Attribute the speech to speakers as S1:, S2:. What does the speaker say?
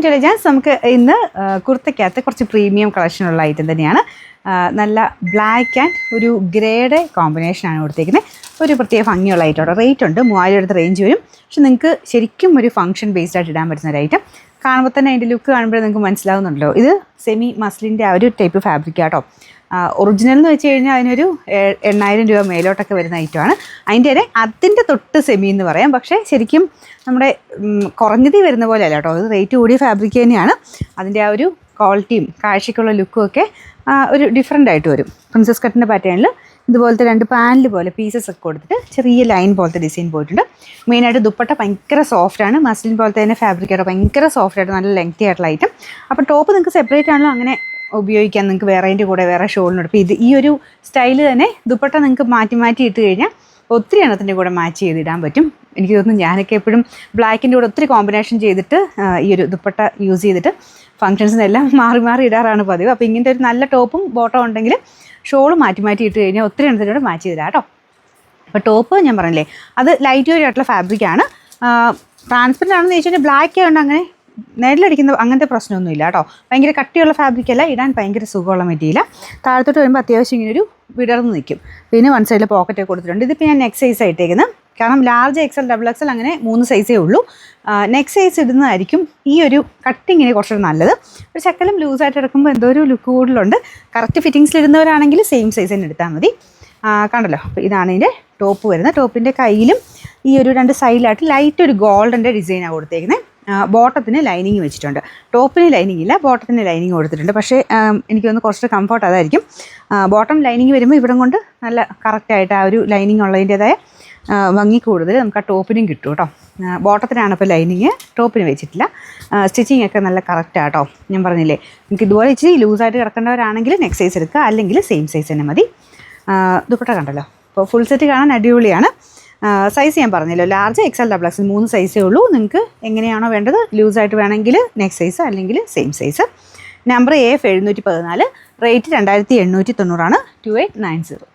S1: To elegance. നമുക്ക് ഇന്ന് കുർത്തയ്ക്കകത്ത് കുറച്ച് പ്രീമിയം കളക്ഷനുള്ള ഐറ്റം തന്നെയാണ്. നല്ല ബ്ലാക്ക് ആൻഡ് ഒരു ഗ്രേയുടെ കോമ്പിനേഷനാണ് കൊടുത്തേക്കുന്നത്. ഒരു പ്രത്യേക ഭംഗിയുള്ള ഐറ്റം. റേറ്റ് ഉണ്ട്, 3000 അടുത്ത് റേഞ്ച് വരും. പക്ഷെ നിങ്ങൾക്ക് ശരിക്കും ഒരു ഫംഗ്ഷൻ ബേസ്ഡ് ആയിട്ട് ഇടാൻ പറ്റുന്ന ഒരു ഐറ്റം. കാണുമ്പോൾ തന്നെ അതിൻ്റെ ലുക്ക് കാണുമ്പോൾ നിങ്ങൾക്ക് മനസ്സിലാവുന്നുണ്ടല്ലോ. ഇത് സെമി മസ്ലിൻ്റെ ആ ഒരു ടൈപ്പ് ഫാബ്രിക്കാട്ടോ. ഒറിജിനൽ എന്ന് വെച്ച് കഴിഞ്ഞാൽ അതിനൊരു 8000 രൂപ മേലോട്ടൊക്കെ വരുന്ന ഐറ്റമാണ്. അതിൻ്റെ തൊട്ട് സെമി എന്ന് പറയാം. പക്ഷേ ശരിക്കും നമ്മുടെ കുറഞ്ഞതി വരുന്ന പോലെ അല്ല കേട്ടോ. അത് റേറ്റ് കൂടിയ ഫാബ്രിക് തന്നെയാണ്. അതിൻ്റെ ആ ഒരു ക്വാളിറ്റിയും കാഴ്ചയ്ക്കുള്ള ലുക്കും ഒക്കെ ഒരു ഡിഫറെൻ്റ് ആയിട്ട് വരും. പ്രിൻസസ് കട്ടിൻ്റെ പാറ്റേണിൽ ഇതുപോലത്തെ 2 പാനൽ പോലെ പീസസ് ഒക്കെ കൊടുത്തിട്ട് ചെറിയ ലൈൻ പോലത്തെ ഡിസൈൻ പോയിട്ടുണ്ട്. മെയിനായിട്ട് ദുപ്പട്ട ഭയങ്കര സോഫ്റ്റാണ്. മസ്ലിൻ പോലത്തെ തന്നെ ഫാബ്രിക്കായിട്ട് ഭയങ്കര സോഫ്റ്റായിട്ട് നല്ല ലെങ്തി ആയിട്ടുള്ള ഐറ്റം. അപ്പോൾ ടോപ്പ് നിങ്ങൾക്ക് സെപ്പറേറ്റ് ആണല്ലോ അങ്ങനെ ഉപയോഗിക്കാം. നിങ്ങൾക്ക് വേറെതിൻ്റെ കൂടെ വേറെ ഷോളിനോട് ഇപ്പോൾ ഈ ഒരു സ്റ്റൈല് തന്നെ ദുപ്പട്ട നിങ്ങൾക്ക് മാറ്റി ഇട്ട് കഴിഞ്ഞാൽ ഒത്തിരി എണ്ണത്തിൻ്റെ കൂടെ മാച്ച് ചെയ്തിടാൻ പറ്റും. എനിക്ക് തോന്നുന്നു ഞാനൊക്കെ എപ്പോഴും ബ്ലാക്കിൻ്റെ കൂടെ ഒത്തിരി കോമ്പിനേഷൻ ചെയ്തിട്ട് ഈ ഒരു ദുപ്പട്ട യൂസ് ചെയ്തിട്ട് ഫംഗ്ഷൻസിനെല്ലാം മാറി ഇടാറാണ് പതിവ്. അപ്പോൾ ഇങ്ങനത്തെ ഒരു നല്ല ടോപ്പും ബോട്ടം ഉണ്ടെങ്കിൽ ഷോൾ മാറ്റി ഇട്ട് കഴിഞ്ഞാൽ ഒത്തിരി എണ്ണത്തിൻ്റെ കൂടെ മാച്ച് ചെയ്തിടാം കേട്ടോ. അപ്പോൾ ടോപ്പ് ഞാൻ പറഞ്ഞില്ലേ, അത് ലൈറ്റ് വെയിറ്റ് ആയിട്ടുള്ള ഫാബ്രിക്കാണ്. ട്രാൻസ്പെറൻ്റ് ആണെന്ന് ചോദിച്ചാൽ ബ്ലാക്ക് ആയതുകൊണ്ട് അങ്ങനെ നേരിലടിക്കുന്ന അങ്ങനത്തെ പ്രശ്നമൊന്നുമില്ല കേട്ടോ. ഭയങ്കര കട്ടിയുള്ള ഫാബ്രിക്കല്ല, ഇടാൻ ഭയങ്കര സുഖമുള്ള മെറ്റീരിയൽ. താഴത്തോട്ട് വരുമ്പോൾ അത്യാവശ്യം ഇങ്ങനെ ഒരു വിടർന്ന് നിൽക്കും. പിന്നെ വൺ സൈഡിൽ പോക്കറ്റൊക്കെ കൊടുത്തിട്ടുണ്ട്. ഇതിപ്പോൾ ഞാൻ നെക്ക് സൈസ് ആയിട്ടേക്കുന്നത്. കാരണം ലാർജ് XL, XXL അങ്ങനെ 3 സൈസേ ഉള്ളൂ. നെക്ക് സൈസ് ഇടുന്നതായിരിക്കും ഈ ഒരു കട്ടിങ്ങിന് കുറച്ചുകൂടി നല്ലത്. ഒരു ശക്കലം ലൂസായിട്ട് എടുക്കുമ്പോൾ എന്തോ ഒരു ലുക്ക് കൂടുതലുണ്ട്. കറക്റ്റ് ഫിറ്റിങ്സിൽ ഇടുന്നവരാണെങ്കിൽ സെയിം സൈസ് തന്നെ എടുത്താൽ മതി. കണ്ടല്ലോ. അപ്പോൾ ഇതാണ് ഇതിൻ്റെ ടോപ്പ് വരുന്നത്. ടോപ്പിൻ്റെ കയ്യിലും ഈ ഒരു 2 സൈഡിലായിട്ട് ലൈറ്റ് ഒരു ഗോൾഡൻ്റെ ഡിസൈനാണ് കൊടുത്തേക്കുന്നത്. ബോട്ടത്തിന് ലൈനിങ് വെച്ചിട്ടുണ്ട്. ടോപ്പിന് ലൈനിങ് ഇല്ല, ബോട്ടത്തിന് ലൈനിങ് കൊടുത്തിട്ടുണ്ട്. പക്ഷേ എനിക്ക് തോന്നുന്നു കുറച്ച് കംഫർട്ട് അതായിരിക്കും. ബോട്ടം ലൈനിങ് വരുമ്പോൾ ഇവിടം കൊണ്ട് നല്ല കറക്റ്റായിട്ട് ആ ഒരു ലൈനിങ് ഉള്ളതിൻ്റേതായ ഭംഗി കൂടുതൽ നമുക്ക് ആ ടോപ്പിനും കിട്ടും കേട്ടോ. ബോട്ടത്തിനാണ് ഇപ്പോൾ ലൈനിങ്, ടോപ്പിന് വെച്ചിട്ടില്ല. സ്റ്റിച്ചിങ് ഒക്കെ നല്ല കറക്റ്റാണ് കേട്ടോ. ഞാൻ പറഞ്ഞില്ലേ, നിങ്ങൾക്ക് ഇതുപോലെ ഇച്ചിരി ലൂസായിട്ട് കിടക്കേണ്ടവരാണെങ്കിൽ നെക്ക് സൈസ് എടുക്കുക, അല്ലെങ്കിൽ സെയിം സൈസ് തന്നെ മതി. ദുപ്പട്ട കണ്ടല്ലോ. അപ്പോൾ ഫുൾ സെറ്റ് കാണാൻ അടിപൊളിയാണ്. സൈസ് ഞാൻ പറഞ്ഞല്ലോ, ലാർജ് XL, XXL 3 സൈസേ ഉള്ളൂ. നിങ്ങൾക്ക് എങ്ങനെയാണോ വേണ്ടത്, ലൂസായിട്ട് വേണമെങ്കിൽ നെക്ക് സൈസ്, അല്ലെങ്കിൽ same size. Number AF 714, rate 2890 ആണ്. 2890.